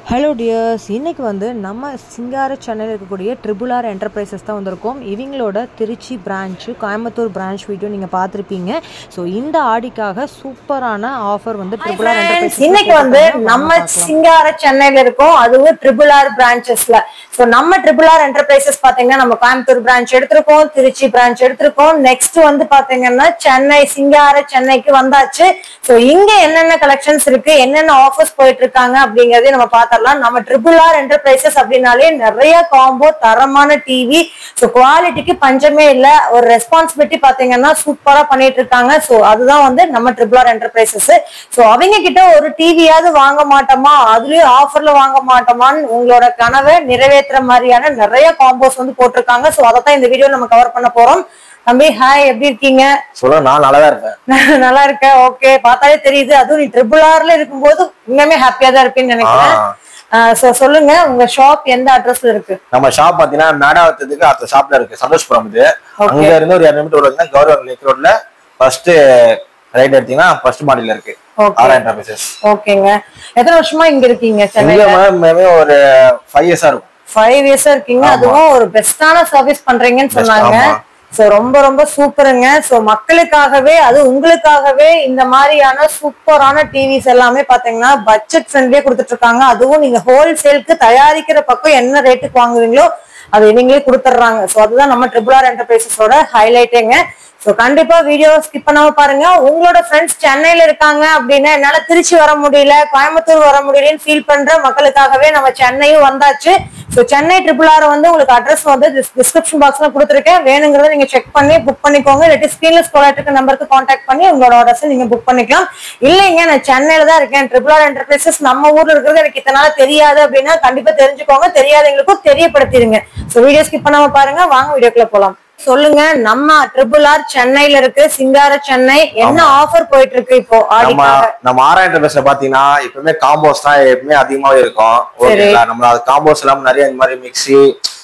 Hello tears, இன்றைக்கி நம்ம சிங்கார சென்னையில் இருக்கக்கூடிய ட்ரிபிள் ஆர் என்டர்பிரைசஸ் தான் வந்திருக்கோம். இவங்களோட Trichy branch, Coimbatore branch video நீங்கள் பார்த்துருப்பீங்க. ஸோ இந்த ஆடிக்காக சூப்பரான ஆஃபர் ட்ரிபிள் ஆர் என்டர்பிரைசஸ். இன்னைக்கு நம்ம சிங்கார சென்னையில் இருக்கோம், அதுவும் ட்ரிபிள் ஆர் பிரான்ச்சஸ்ல. ஸோ நம்ம ட்ரிபிள் ஆர் என்டர்பிரைசஸ் பார்த்தீங்கன்னா நம்ம கோயம்புத்தூர் பிரான்ச் எடுத்திருக்கோம், திருச்சி பிரான்ச் எடுத்திருக்கோம். நெக்ஸ்ட் பார்த்தீங்கன்னா சென்னை சிங்கார சென்னைக்கு வந்தாச்சு. ஸோ இங்க என்னென்ன கலெக்ஷன்ஸ் இருக்கு, என்னென்ன ஆஃபர்ஸ் போயிட்டு இருக்காங்க அப்படிங்கறதே நம்ம பார்த்தோம். நம்ம ட்ரிபிள் ஆர் என்டர்பிரைசஸ் அப்படின்னாலே நிறைய காம்போ, தரமான டிவி, சோ குவாலிட்டிக்கு பஞ்சமே இல்ல. ஒரு ரெஸ்பான்சிபிலிட்டி பாத்தீங்கன்னா சூப்பரா பண்ணிட்டு இருக்காங்க. சோ அதுதான் நம்ம ட்ரிபிள் ஆர் என்டர்பிரைசஸ். சோ அவங்க கிட்ட ஒரு டிவியாவது வாங்க மாட்டோமா, அதுலயும் ஆஃபர்ல வாங்க மாட்டோமான்னு உங்களோட கனவை நிறைவேற்றுற மாதிரியான நிறைய காம்போஸ் போட்டிருக்காங்க. சோ அதான் இந்த வீடியோ நம்ம கவர் பண்ண போறோம். தம்பி ஹாய், எப்படி இருக்கீங்க? சொல்ல நான் நல்லா இருக்கேன். நல்லா இருக்கேன். ஓகே, பார்த்தாலே தெரியுது. அதுவும் நீ ட்ரிபிள் ஆர்ல இருக்கும்போது இன்னுமே ஹாப்பியா தான் இருப்பேன்னு நினைக்கிறேன். சொல்லுங்க, உங்க ஷாப் எந்த அட்ரஸ்ல இருக்கு? நம்ம ஷாப் பாத்தீங்கன்னா மேடாவத்துக்கு அடுத்த ஷாப்ல இருக்கு, சந்தோஷ்புரம். இது அங்க இருந்து ஒரு 200 மீட்டர் வருதுன்னா கவர்மெண்ட் லேக் ரோட்ல ஃபர்ஸ்ட் ரைட் எடுத்தீங்கன்னா ஃபர்ஸ்ட் மாடியில இருக்கு ஆர் என்டர்பிரைசஸ். ஓகேங்க. எத்தனை வருஷமா இங்க இருக்கீங்க சென்னையில? மேமே ஒரு 5 இயர்ஸா இருக்கும். 5 இயர்ஸா இருக்கீங்க. அதுவும் ஒரு பெஸ்டான சர்வீஸ் பண்றீங்கன்னு சொன்னாங்க. சோ ரொம்ப ரொம்ப சூப்பருங்க. சோ மக்களுக்காகவே, அது உங்களுக்காகவே இந்த மாதிரியான சூப்பரான டிவிஸ் எல்லாமே பாத்தீங்கன்னா பட்ஜெட் ஃப்ரெண்ட்லியே கொடுத்துட்டு இருக்காங்க. அதுவும் நீங்க ஹோல்சேலுக்கு தயாரிக்கிற பக்கம் என்ன ரேட்டுக்கு வாங்குவீங்களோ அது இவங்களே கொடுத்துட்றாங்க. சோ அதுதான் நம்ம ட்ரிபிள் ஆர் என்டர்பிரைசஸோட ஹைலைட்டுங்க. சோ கண்டிப்பா வீடியோ ஸ்கிப் பண்ணாம பாருங்க. உங்களோட ஃப்ரெண்ட்ஸ் சென்னையில இருக்காங்க அப்படின்னா, என்னால திருச்சி வர முடியல, கோயம்புத்தூர் வர முடியலன்னு ஃபீல் பண்ற மக்களுக்காகவே நம்ம சென்னையும் வந்தாச்சு. சோ சென்னை ட்ரிபிள் ஆர் உங்களுக்கு அட்ரஸ் டிஸ்கிரிப்ஷன் பாக்ஸ்ல கொடுத்துருக்கேன். வேணுங்கிறத நீங்க செக் பண்ணி புக் பண்ணிக்கோங்க. இல்லாட்டி ஸ்கிரீன்ல ஸ்க்ரோல் ஆயிட்டு இருக்க நம்பருக்கு கான்டாக்ட் பண்ணி உங்களோட ஆர்டர்ஸ் நீங்க புக் பண்ணிக்கலாம். இல்லைங்க நான் சென்னையில தான் இருக்கேன், ட்ரிபிள் ஆர் என்டர்பிரைசஸ் நம்ம ஊர்ல இருக்கிறது எனக்கு இத்தனால தெரியாது அப்படின்னா கண்டிப்பா தெரிஞ்சுக்கோங்க. தெரியாதவங்களுக்கும் தெரியப்படுத்திடுங்க. சோ வீடியோ ஸ்கிப் பண்ணாம பாருங்க. வாங்க வீடியோக்குள்ள போலாம். சொல்லுங்க, நம்ம ட்ரிபிள் ஆர் சென்னையில இருக்கு, சிங்கார சென்னை, என்ன ஆஃபர் போயிட்டு இருக்கு இப்போ? நம்ம ஆர் என்டர்பிரைஸ்ல பாத்தீங்கன்னா எப்பவுமே காம்போஸ் தான் எப்பவுமே அதிகமாவே இருக்கும். ஓகேங்களா, நம்ம காம்போஸ் எல்லாம் நிறைய இந்த மாதிரி மிக்ஸி,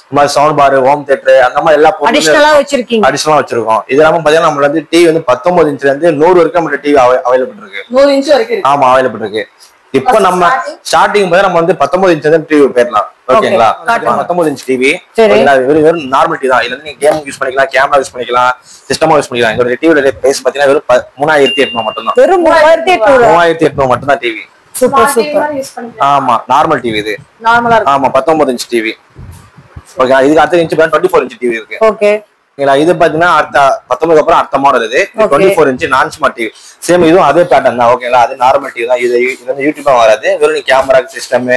இந்த மாதிரி சவுண்ட் பார், ஹோம் தியேட்டர், அந்த மாதிரி எல்லா அடிஷனலா வச்சிருக்கீங்க. அடிஷனலா வச்சிருக்கோம். இது இல்லாம பாத்தீங்கன்னா நம்மள டிவி 19 இன்ச்ல இருந்து 100 வரைக்கும் நம்ம டிவி அவைலபிள் இருக்கு. 100 இன்ச் வரைக்கும்? ஆமா, அவைலபிள் இருக்கு. இப்போ நம்ம ஸ்டார்டிங் நம்ம 19 இன்ச் டிவி போயிடலாம். ஓகேங்களா, 19 இன்ச் டிவி வெறும் நார்மல் டிவி தான். இல்ல நீங்க கேம் யூஸ் பண்ணிக்கலாம், கேமரா யூஸ் பண்ணிக்கலாம், சிஸ்டமா யூஸ் பண்ணிக்கலாம். இந்த டிவியோட பிரைஸ் பாத்தீங்கன்னா வெறும் 3800 மட்டும் தான். வெறும் 3800 மட்டும் தான் டிவி. Super super. ஆமா, நார்மல் டிவி இது. நார்மலா இருக்கு. ஆமா, 19 இன்ச் டிவி. ஓகே, இதுக்கு அடுத்த இன்ச் 24 இன்ச் டிவி இருக்கு. ஓகே, இது பாத்தீங்கன்னா அடுத்த 19 அப்புறம் அடுத்த மாடல் இது 24 இன்ச் நான் ஸ்மார்ட் டிவி. சேம் இதுவும் அதே பேட்டர்ன் தான். ஓகேங்களா, அது நார்மல் டிவி தான். இது யூடியூபா வராது. வெறும் நீ கேமரா சிஸ்டம்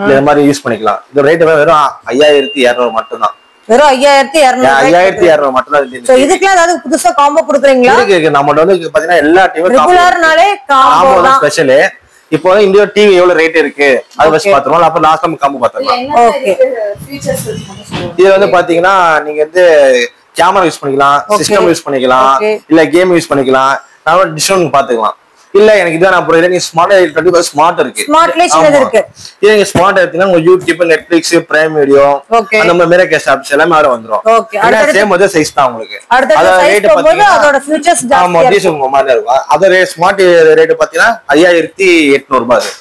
இந்த மாதிரி யூஸ் பண்ணிக்கலாம். இது ரேட் வெறும் 5200 மட்டும் தான். வெறும் 5200 மட்டும் தான். இதுக்குலாம் ஏதாவது புதுசா காம்போ கொடுக்குறீங்களா? இருக்கு. நம்மள்ட்ட பாத்தீங்கன்னா எல்லா டிவி ரெகுலர்னாலே காம்போ தான் ஸ்பெஷல். இப்போ இந்த டிவி எவ்வளவு ரேட் இருக்கு அது வச்சு பாத்துறோம். அப்ப லாஸ்ட் டைம் காம்போ பாத்துறோம். ஓகே, இது பாத்தீங்கன்னா நீங்க கேமரா யூஸ் பண்ணிக்கலாம், சிஸ்டம் யூஸ் பண்ணிக்கலாம், இல்ல கேம் யூஸ் பண்ணிக்கலாம். நான் டிஸ்கவுண்ட் பாத்துக்கலாம். இல்ல எனக்கு இதான் நான் புரியல, நீங்க ஸ்மார்ட் 25 ஸ்மார்ட் இருக்கு. ஸ்மார்ட்ல சின்னது இருக்கு. இது நீங்க ஸ்மார்ட் எடுத்தீங்கன்னா உங்க யூடியூப், நெட்ஃபிளிக்ஸ், பிரைம் வீடியோ, அந்த மாதிரி மிரர் ஆப்ஸ் எல்லாமே வர வந்துரும். ஓகே, சேம் அதே சைஸ் தான் உங்களுக்கு. அதோட ரேட் பாத்தீங்கன்னா அதோட ஃபீச்சர்ஸ் ஜாஸ்தியா ஆமா, டீசல் மாதிரி இருக்கும். அதோட ஸ்மார்ட் ரேட் பாத்தீங்கன்னா 5800 ரூபாய் அது.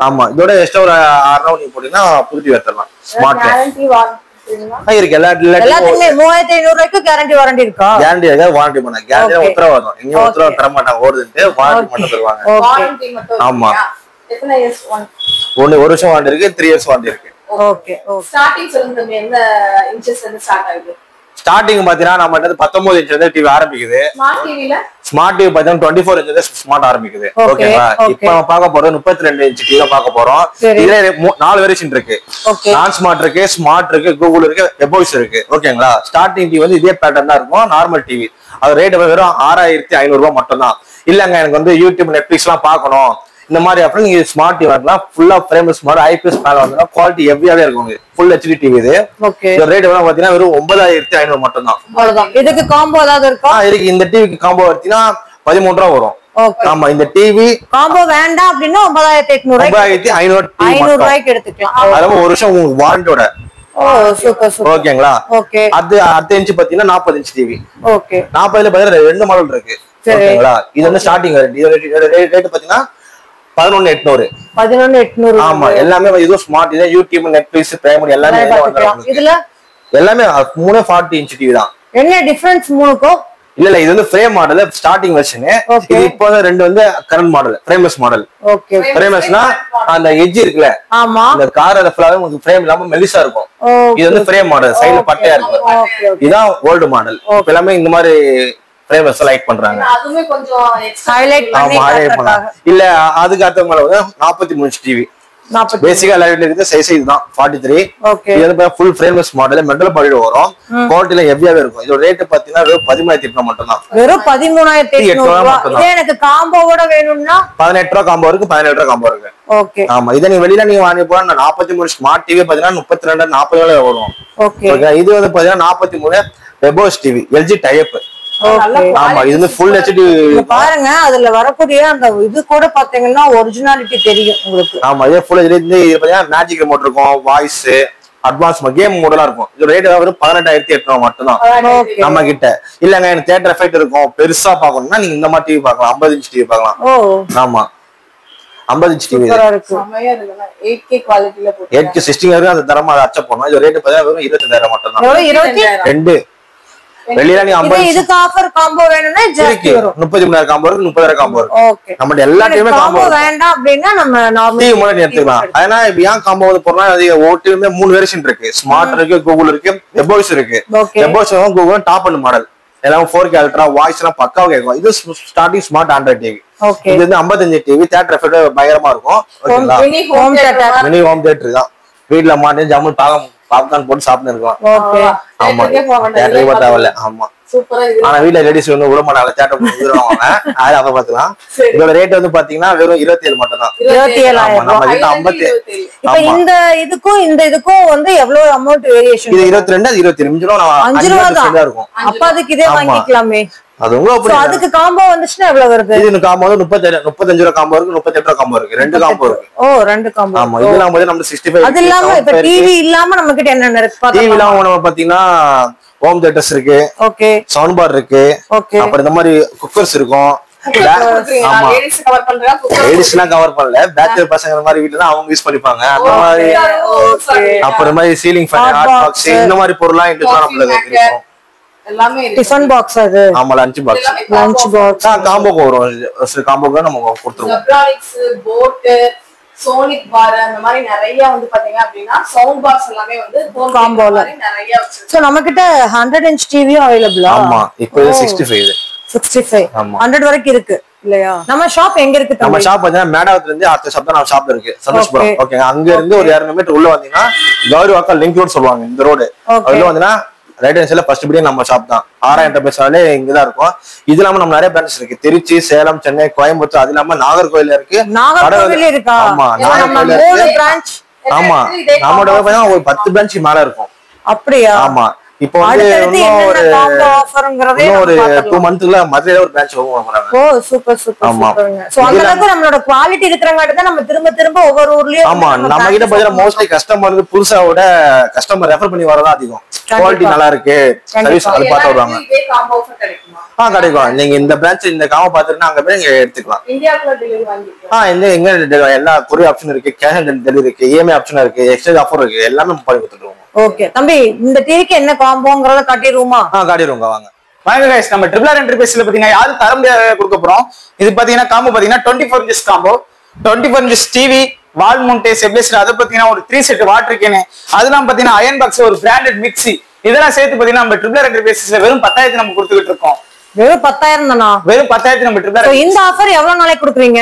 ஆமா, இதோட எக்ஸ்ட்ரா ஒரு 600 நீங்க போட்டீங்கன்னா புது டிவி எடுத்துடலாம். ஸ்மார்ட் கேரண்டி வாரண்டி இருக்கு. எல்லாத்துக்குமே 3500 ரூபாய்க்கு கேரண்டி வாரண்டி இருக்கா? கேரண்டி இருக்காது, வாரண்டி பண்ண கேரண்டி உத்தரவாதம். இங்க உத்தரவாதம் தர மாட்டாங்க, ஓடுதுட்டு வாரண்டி மட்டும் தருவாங்க. வாரண்டி மட்டும். ஆமா, எத்தனை இயர்ஸ் வாரண்டி? 1 வருஷம் வாரண்டி இருக்கு, 3 இயர்ஸ் வாரண்டி இருக்கு. ஓகே, ஸ்டார்டிங் சொல்லுங்க, எந்த இன்ச்சஸ்ல இருந்து ஸ்டார்ட் ஆகுது? ஸ்டார்டிங் பாத்தீங்கன்னா நம்ம 19 இன்ச்ல இருந்து டிவி ஆரம்பிக்குது. ஸ்மார்ட் டிவில ஸ்மார்ட் டிவி பாத்தீங்கன்னா 24 இன்ச்ல ஸ்மார்ட் ஆரம்பிக்குது. ஓகேவா, இப்போ நம்ம பார்க்க போறது 32 இன்ச் டிவி பார்க்க போறோம். இதுல 4 வேரியேஷன் இருக்கு. நான் ஸ்மார்ட் இருக்கு, ஸ்மார்ட் இருக்கு, கூகுள் இருக்கு, வெப்வாய்ஸ் இருக்கு. ஓகேங்களா, ஸ்டார்டிங் டிவி இதே பேட்டர்ன் தான் இருக்கும். நார்மல் டிவி அது ரேட் வெறும் 6500 ரூபாய் மட்டும் தான். இல்லங்க எனக்கு யூடியூப், நெட்ஃபிளிக்ஸ் எல்லாம் பார்க்கணும் இந்த மாதிரி அப்புறம் நீங்க ஸ்மார்ட் டிவி வாங்கலாம். ஃபுல்லா ஃப்ரேம் ஸ்மார்ட் ஐபிஎஸ் பேனல் வாங்கினா குவாலிட்டி ஹெவியாவே இருக்கும். ஃபுல் ஹெச்டி டிவி இது. இந்த ரேட் பாத்தீங்கன்னா வெறும் 9500 மட்டும் தான். அவ்வளவுதான். இதுக்கு காம்போ ஏதாவது இருக்கா? இருக்கு. இந்த டிவிக்கு காம்போ எடுத்தீங்கன்னா 13 ரூபா வரும். ஆமா, இந்த டிவி காம்போ வேண்டாம் அப்படின்னா 9500 ரூபாய்க்கு எடுத்துக்கலாம். அதாவது 1 வருஷம் உங்களுக்கு வாரண்டியோட. Super super. ஓகேங்களா, அது அடுத்த இன்ச் பாத்தீங்கன்னா 40 இன்ச் டிவி. ஓகே, 40ல பாத்தீங்கன்னா 2 மாடல் இருக்கு. ஓகேங்களா, இது ஸ்டார்டிங் ரேட் பாத்தீங்கன்னா 11,800. 11,800. ஆமா எல்லாமே இது ஸ்மார்ட் இது யூடியூப் நெட்ஃபிளிக்ஸ் பிரைம் எல்லாமே இதுல எல்லாமே 340 இன்ச் டிவி தான். என்ன டிஃபரன்ஸ் மூணுக்கும்? இல்ல இது வந்து ஃப்ரேம் மாடல் ஸ்டார்டிங் வெர்ஷன். இது இப்போ ரெண்டு வந்து current model frameless model. Okay ஃப்ரேம்லெஸ்னா அந்த எட்ஜ் இருக்குல ஆமா அந்த கார் அந்த ஃபுல்லாவே உங்களுக்கு ஃப்ரேம் இல்லாம மெலிசா இருக்கும். இது வந்து ஃப்ரேம் மாடல் சைடுல பட்டையா இருக்கும். இதுதான் ஓல்ட் மாடல். எல்லாமே இந்த மாதிரி ஃப்ரேம்லெஸ் லைட் பண்றாங்க. அதுமே கொஞ்சம் ஹைலைட் பண்ணி காட்டுறாங்க. இல்ல அதுக்கு அடுத்த மாடல் வந்து 43 இன்ச் டிவி. பேசிக்கா லைட் இருக்குது சைஸ் இதுதான் 43. இது வந்து ஃபுல் ஃப்ரேம்லெஸ் மாடல் மெட்டல் பாடில வரும். குவாலிட்டில ஹெவியாவே இருக்கும். இதோட ரேட் பாத்தீங்கன்னா வெறும் 13,800 மட்டும் தான். வெறும் 13,800. இதே எனக்கு காம்போவோட வேணும்னா 18 ரூபாய் காம்போ இருக்கு 17 ரூபாய் காம்போ இருக்கு. ஓகே ஆமா இத நீங்க வெளியில நீங்க வாங்கி போனா 43 ஸ்மார்ட் டிவி பாத்தீங்கன்னா 32 40 வரும். ஓகே இது வந்து பாத்தீங்கன்னா 43 வெபோஸ் டிவி LG டைப். ஆமா இது வந்து ஃபுல் HD பாருங்க. அதுல வரக்கூடிய அந்த இது கூட பாத்தீங்கன்னா ஒரிஜினாலிட்டி தெரியும் உங்களுக்கு. ஆமா இது ஃபுல் HD இது பாத்தீங்கன்னா மேஜிக் ரிமோட் இருக்கும் வாய்ஸ் அட்வான்ஸ் கேம் மோடலா இருக்கும். இது ரேட் வெறும் 18,800 மட்டும் தான் நம்ம கிட்ட. இல்லங்க எனக்கு தியேட்டர் எஃபெக்ட் இருக்கும் பெருசா பாக்கணும்னா நீங்க இந்த மாதிரி டிவி பார்க்கலாம் 50 இன்ச் டிவி பார்க்கலாம். ஆமா 50 இன்ச் டிவி இருக்கு. செமையா இருக்குங்க 8K குவாலிட்டில போட்டு 8K 16 வரைக்கும் அந்த தரமா அச்ச போறோம். இது ரேட் பாத்தீங்கன்னா வெறும் 25,000 மட்டும் தான். 22 வெளியில நீ 50 இதுக்கு ஆஃபர் காம்போ வேணும்னா ஜாஸ்தி வரும். 33,000 காம்போ இருக்கு 30,000 காம்போ இருக்கு. ஓகே நம்ம எல்லா டைமே காம்போ வேண்டாம் அப்படினா நம்ம நார்மல் டிவி மூலம் எடுத்துக்கலாம். அதனா இப்ப ஏன் காம்போ வந்து போறோம்னா அது ஓடியுமே 3 வெர்ஷன் இருக்கு. ஸ்மார்ட் இருக்கு கூகுள் இருக்கு வெபோஸ் இருக்கு. வெபோஸ் கூகுள் டாப் அண்ட் மாடல் எல்லாம் 4K அல்ட்ரா வாய்ஸ் எல்லாம் பக்காவா கேட்கும். இது ஸ்டார்டிங் ஸ்மார்ட் ஆண்ட்ராய்ட் டிவி. இது வந்து 55 டிவி தியேட்டர் எஃபெக்ட் பயங்கரமா இருக்கும். ஓகேங்களா மினி ஹோம் தியேட்டர் தான். வீட்ல மாட்டே ஜம்முன் பாப்கார்ன் போட்டு சாப்பிட்டு இருக்கலாம். ஆமா தேட்டரே தேவையில்ல. ஆமா சூப்பரா இருக்கு. ஆனா வீட்ல லேடிஸ் வந்து விட மாட்டாங்க தேட்டர் போடுவாங்க. அது அப்ப பாத்துக்கலாம். இதோட ரேட் வந்து பாத்தீங்கன்னா வெறும் 27 மட்டும் தான். 27,000. நம்ம கிட்ட 50. இப்போ இந்த இதுக்கும் வந்து எவ்வளவு அமௌண்ட் வேரியேஷன்? இது 22 அது 27 மிஞ்சிரும் 5 ரூபாய் தான் இருக்கும். அப்ப அதுக்கு இதே வாங்கிக்கலாமே. அது உங்களுக்கு அதுக்கு காம்போ வந்துச்சுன்னா எவ்வளவு வருது? இது காம்போ வந்து 35 ரூபாய் காம்போ இருக்கு 38 ரூபாய் காம்போ இருக்கு. ரெண்டு காம்போ இருக்கு. ரெண்டு காம்போ. ஆமா இதெல்லாம் வந்து நம்ம 65. அது இல்லாம இப்ப டிவி இல்லாம நம்ம கிட்ட என்ன இருக்கு? டிவி இல்லாம நம்ம பாத்தீங்கன்னா ஹோம் தியேட்டர்ஸ் இருக்கு. ஓகே சவுண்ட் பார் இருக்கு. அப்புறம் இந்த மாதிரி குக்கர்ஸ் இருக்கும். லேடிஸ்லாம் கவர் பண்ணல பேச்சுலர் பசங்க மாதிரி வீட்டுல அவங்க யூஸ் பண்ணிப்பாங்க. அந்த மாதிரி அப்புறம் மாதிரி சீலிங் ஃபேன் ஹாட் பாக்ஸ் இந்த மாதிரி பொருள்லாம் நம்மளுக்கு இருக்கும். எல்லாமே டிஃபன் பாக்ஸ் அது. ஆமா லஞ்ச் பாக்ஸ் காம்போக்கு வரும். காம்போக்கு நம்ம கொடுத்துருவோம். எலக்ட்ரானிக்ஸ் போட் சோனிக் பார் அந்த மாதிரி நிறைய வந்து பாத்தீங்க அப்படின்னா சவுண்ட் பாக்ஸ் எல்லாமே வந்து காம்போல நிறைய வச்சிருக்கு. சோ நம்ம கிட்ட 100 இன்ச் டிவியும் அவைலபிளா? ஆமா இப்போ 65 100 வரைக்கும் இருக்கு இல்லையா? நம்ம ஷாப் எங்க இருக்கு? நம்ம ஷாப் பாத்தீங்கன்னா மேடாவத்துல இருந்து அடுத்த ஷாப் தான் நம்ம ஷாப்ல இருக்கு சந்தோஷ்புரம். ஓகேங்க அங்க இருந்து ஒரு 200 மீட்டர் உள்ள வந்தீங்கன்னா கௌரி வாக்கல் லிங்க் ரோட் சொல்லுவாங்க. இந்த ரோடு உள்ள வந்தீங்கன்னா ரைட் ஹேண்ட் சைடுல ஃபர்ஸ்ட் பிடியே நம்ம ஷாப் தான். ஆரா என்டர்பிரைஸ்னாலே இங்கதான் இருக்கும். இது இல்லாம நம்ம நிறைய பிரான்ச் இருக்கு. திருச்சி சேலம் சென்னை கோயம்புத்தூர் அது இல்லாம நாகர்கோயில இருக்கு. ஆமா நாகர்கோயில பிரான்ச். ஆமா நம்மளோட ஒரு 10 பிரான்ச் மேல இருக்கும். அப்படியா? ஆமா இப்போ வந்து ஒரு 2 மந்த்ல மதுரையில ஒரு பிரான்ச் ஓபன் பண்றாங்க. ஓ சூப்பர் சூப்பர். சோ அந்த அளவுக்கு நம்மளோட குவாலிட்டி இருக்கறங்காட்டி தான் நம்ம திரும்ப ஒவ்வொரு ஊர்லயும். ஆமா நம்ம கிட்ட பாத்தீங்கன்னா மோஸ்ட்லி கஸ்டமர் வந்து புதுசாவோட கஸ்டமர் ரெஃபர் பண்ணி வரதா அதிகம். குவாலிட்டி நல்லா இருக்கு சர்வீஸ் அது பார்த்து வருவாங்க. இதே காம்போ ஆஃபர் கிடைக்குமா? கிடைக்கும். நீங்க இந்த பிரான்ச் இந்த காம்போ பாத்துட்டு அங்க போய் நீங்க எடுத்துக்கலாம். இந்தியாக்குள்ள டெலிவரி வாங்கிக்கலாம். எங்க எல்லா கொரியர் ஆப்ஷன் இருக்கு. கேஷ் ஆன் டெலிவரி இருக்கு. EMI ஆப்ஷன் இருக்கு. எக்ஸ்சேஞ்ச் ஆஃபர் இருக்கு. எல்லாமே பண்ணி கொடுத்துருவோம். ஓகே தம்பி இந்த டிவிக்கு என்ன காம்போங்கறத காட்டிடுவோமா? காட்டிடுவோங்க வாங்க. வாங்க गाइस நம்ம ட்ரிபிள் ஆர் என்டர்பிரைஸ்ல பாத்தீங்கன்னா யாரும் தர முடியாத கொடுக்க போறோம். இது பாத்தீங்கன்னா காம்போ பாத்தீங்கன்னா 24 இன்ச் காம்போ 24 இன்ச் டிவி வால் மவுண்ட் ஸ்டெபிலைசர் அத பாத்தீங்கன்னா ஒரு 3 செட் வாட்டர் கேன் அதெல்லாம் பாத்தீங்கன்னா அயர்ன் பாக்ஸ் ஒரு பிராண்டட் மிக்ஸி இதெல்லாம் சேர்த்து பாத்தீங்கன்னா நம்ம ட்ரிபிள் ஆர் என்டர்பிரைஸ்ல வெறும் 10,000 நம்ம கொடுத்துட்டு இருக்கோம். வெறும் 10,000 தானா? வெறும் 10,000 நம்ம ட்ரிபிள் ஆர். இந்த ஆஃபர் எவ்வளவு நாளைக்கு கொடுக்குறீங்க?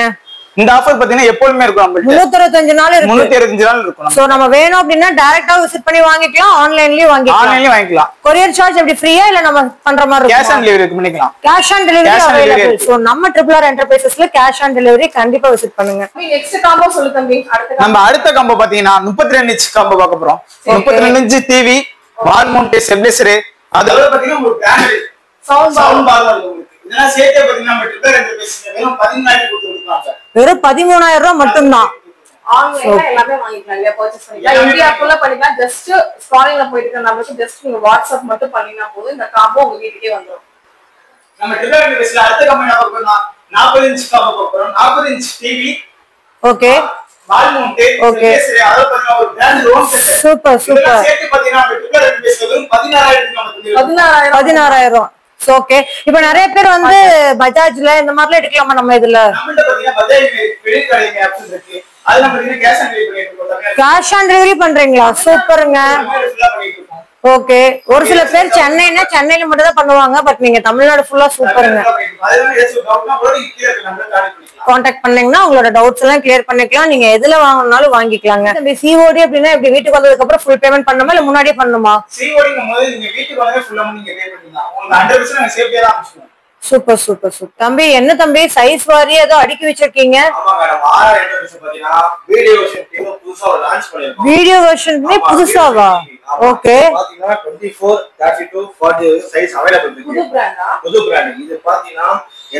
இந்த ஆஃபர் பாத்தீங்கன்னா எப்பவுமே இருக்கும். நம்ம 365 நாள் இருக்கு. 365 நாள் இருக்கும். சோ நம்ம வேணும் அப்படினா டைரக்டா விசிட் பண்ணி வாங்கிக்கலாம். ஆன்லைன்லயும் வாங்கிக்கலாம். கொரியர் சார்ஜ் எப்படி ஃப்ரீயா இல்ல நம்ம பண்ற மாதிரி இருக்கும்? கேஷ் ஆன் டெலிவரி பண்ணிக்கலாம். Cash on delivery available. So நம்ம ட்ரிபிள் ஆர் என்டர்பிரைசஸ்ல கேஷ் ஆன் டெலிவரி கண்டிப்பா விசிட் பண்ணுங்க. நெக்ஸ்ட் காம்போ சொல்லு தம்பி. நம்ம அடுத்த காம்போ பாத்தீங்கன்னா 32 இன்ச் காம்போ பார்க்க போறோம். 32 இன்ச் டிவி வால் மவுண்ட் ஸ்டெபிலைசர் அதோட பாத்தீங்கன்னா ஒரு பிராண்டட் சவுண்ட் பார் உங்களுக்கு இதெல்லாம் சேர்த்தே பாத்தீங்கன்னா நம்ம ட்ரிபிள் ஆர் என்டர்பிரைஸ்ல வெறும் 13,000 கொடுத்துருக்காங்க. வெறும் 13,000 ரூபாய் மட்டும் தான். ஆன்லைன்ல எல்லாமே வாங்கிக்கலாம் இல்லையா? பர்ச்சேஸ் பண்ணிக்கலாம். இந்தியாக்குள்ள பண்ணிக்கலாம். ஜஸ்ட் ஸ்க்ராலிங்ல போயிட்டு இருக்க நமக்கு ஜஸ்ட் நீங்க வாட்ஸ்அப் மட்டும் பண்ணினா போதும். இந்த காம்போ உங்க வீட்டுக்கே வந்துரும். நம்ம ட்ரிபிள் ஆர் என்டர்பிரைஸ்ல அடுத்த காம்போ என்ன பார்க்க போறோம்? 40 இன்ச் காம்போ பார்க்க போறோம். 40 இன்ச் டிவி ஓகே வால் மவுண்ட் Okay. அத பாத்தீங்கன்னா ஒரு brand loan set super super சேர்த்து பாத்தீங்கன்னா ட்ரிபிள் RMPS 16000 நமக்கு 16,000 ஓகே. இப்போ நிறைய பேர் வந்து பஜாஜ்ல இந்த மாதிரிலாம் எடுக்கலாமா நம்ம இதுல? நம்மள்ட்ட பாத்தீங்கன்னா பஜாஜ் கிரெடிட் கார்டு ஆப்ஷன் இருக்கு. அது நம்ம பாத்தீங்கன்னா கேஷ் ஆன் டெலிவரி பண்ணிட்டு இருக்கோம். கேஷ் ஆன் டெலிவரி பண்றீங்களா? சூப்பருங்க. ஃபுல்லா பண்ணிட்டு இருக்கோம். ஓகே. ஒரு சில பேர் சென்னையில மட்டும் தான் பண்ணுவாங்க. பட் நீங்க தமிழ்நாடு ஃபுல்லா சூப்பருங்க. அதெல்லாம் ஏதாச்சும் டவுட்னா கூட நீங்க கீழ இருக்க நம்பர் கால் பண்ணிக்கலாம். கான்டாக்ட் பண்ணீங்கன்னா உங்களோட டவுட்ஸ் எல்லாம் கிளியர் பண்ணிக்கலாம். நீங்க எதுல வாங்கணும்னாலும் வாங்கிக்கலாங்க. இந்த சிஓடி அப்படின்னா இப்படி வீட்டுக்கு வந்ததுக்கு அப்புறம் ஃபுல் பேமெண்ட் பண்ணணுமா இல்ல முன்னாடியே பண்ணணுமா? சிஓடிங்கும் போது நீங்க வீட்டுக்கு வந்து ஃபுல்லா நீங்க பே பண்ணிக்கலாம். உங்களுக்கு 100% நாங்க சேஃப்டியா தான் அனுப்பிச்சுவோம். Super super super. தம்பி என்ன தம்பி சைஸ் வாரியா ஏதோ அடுக்கி வச்சிருக்கீங்க? ஆமா மேடம் 6000 இன்டர்ஃபேஸ் பாத்தீங்கன்னா வீடியோ வெர்ஷன் டீம் புதுசா லான்ச் பண்ணிருக்கோம். வீடியோ வெர்ஷன்மே புதுசாவா? ஓகே. பாத்தீங்கன்னா 24 32 40 சைஸ் அவேலபிள் இருக்கு. புது பிராண்ட் இது பாத்தீங்கன்னா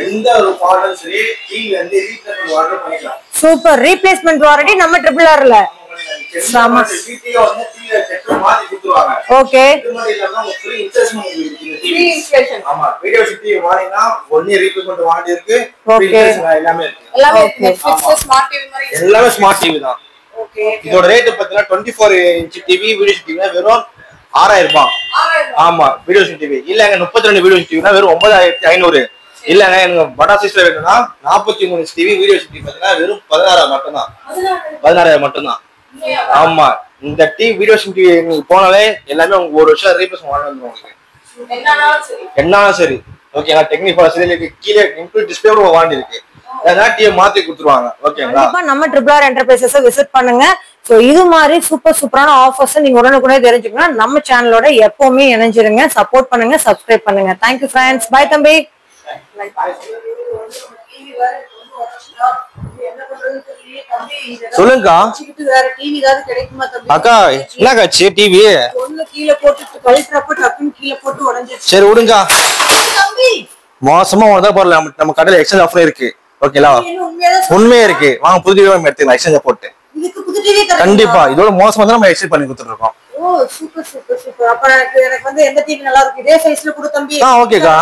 எந்த ஒரு மாடலும் சரி டிவி வந்து ரீப்ளேஸ்மென்ட் ஆர்டர் பண்ணிக்கலாம். சூப்பர். ரீப்ளேஸ்மென்ட் வாரண்டி நம்ம ட்ரிபிள் ஆர்ல. சாமா டிவி வந்து டிவி செட் மாத்தி கொடுத்துருவாங்க. ஓகே. இது மாதிரி இல்லாம உங்களுக்கு ஃப்ரீ இன்ஸ்டாலேஷன் இருக்கு. Free installation. ஆமா வீடியோ சிட்டி வாங்கினா ஒண்ணே ரீப்ளேஸ்மென்ட் வாரண்டி இருக்கு. Okay. எல்லாமே இருக்கு. எல்லாமே நெட்ஃபிளிக்ஸ் ஸ்மார்ட் டிவி மாதிரி எல்லாமே ஸ்மார்ட் டிவி தான். ஓகே. இதோட ரேட் பாத்தீங்கன்னா 24 இன்ச் டிவி வீடியோ டிவி வெறும் 6000 ரூபாய். ஆமா வீடியோ டிவி இல்லங்க 32 வீடியோ டிவினா வெறும் 9500. இல்லங்க எனக்கு பட்டா சைஸ்ல வேணும்னா 43 இன்ச் டிவி வீடியோ டிவி பாத்தீங்கன்னா வெறும் 16,000 மட்டும் தான். 16,000 மட்டும் தான். ஆமா இந்த டிவி வீடியோ டிவி நீங்க போனாலே எல்லாமே உங்களுக்கு ஒரு வருஷம் ரீப்ளேஸ் வாங்கணும் உங்களுக்கு. என்னாலும் சரி ஓகேங்களா. டெக்னிக் ஃபெசிலிட்டி கீழே இன்க்ளூட் டிஸ்ப்ளே கூட வாரண்டி இருக்கு. அதான் டிவி மாத்தி கொடுத்துருவாங்க. ஓகேங்களா. கண்டிப்பா நம்ம ட்ரிபிள் ஆர் என்டர்பிரைசஸ் விசிட் பண்ணுங்க. சோ இது மாதிரி சூப்பரான ஆஃபர்ஸ் நீங்க உடனுக்குடனே தெரிஞ்சுக்கணும். நம்ம சேனலோட எப்பவுமே இணைஞ்சிருங்க. சப்போர்ட் பண்ணுங்க, சப்ஸ்கிரைப் பண்ணுங்க. Thank you friends. பை தம்பி. சொல்லுங்கக்கா. அக்கா என்னக்காச்சு டிவி சரி விடுங்க. மோசமா உனதான் போறல நம்ம கடையில எக்ஸ்சேஞ்ச் ஆஃபர் இருக்கு. ஓகேங்களா உண்மையே இருக்கு. வாங்க புது டிவி எடுத்துக்கலாம் எக்ஸ்சேஞ்ச் போட்டு. கண்டிப்பா இதோட மோசமா தான் நம்ம எக்ஸ்சேஞ்ச் பண்ணி கொடுத்துட்டு இருக்கோம். ஓ சூப்பர் சூப்பர் சூப்பர். அப்ப எனக்கு வந்து எந்த டிவி நல்லா இருக்கு இதே சைஸ்ல கொடு தம்பி. ஓகேக்கா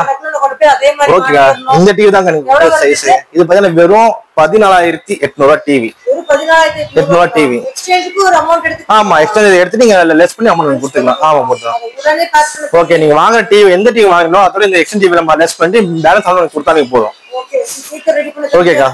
அதே மாதிரி ஓகேக்கா. இந்த டிவி தான் கணக்கு சைஸ். இது பாத்தீங்கன்னா வெறும் 14,800 டிவி. ஒரு 14,800 டிவி. எக்ஸ்சேஞ்சுக்கு ஒரு அமௌண்ட் எடுத்து ஆமா எக்ஸ்சேஞ்ச் எடுத்து நீங்க லெஸ் பண்ணி அமௌண்ட் கொடுத்துக்கலாம். ஆமா போட்டுக்கலாம். உடனே காசு பண்ணு. ஓகே நீங்க வாங்குற டிவி எந்த டிவி வாங்கணும் அதோட இந்த எக்ஸ்சேஞ்ச் டிவி நம்ம லெஸ் பண்ணி பேலன்ஸ் அமௌண்ட் கொடுத்தா நீங்க போதும். ஓகே சீக்கிரம் ரெடி பண்ணி ஓகேக்கா.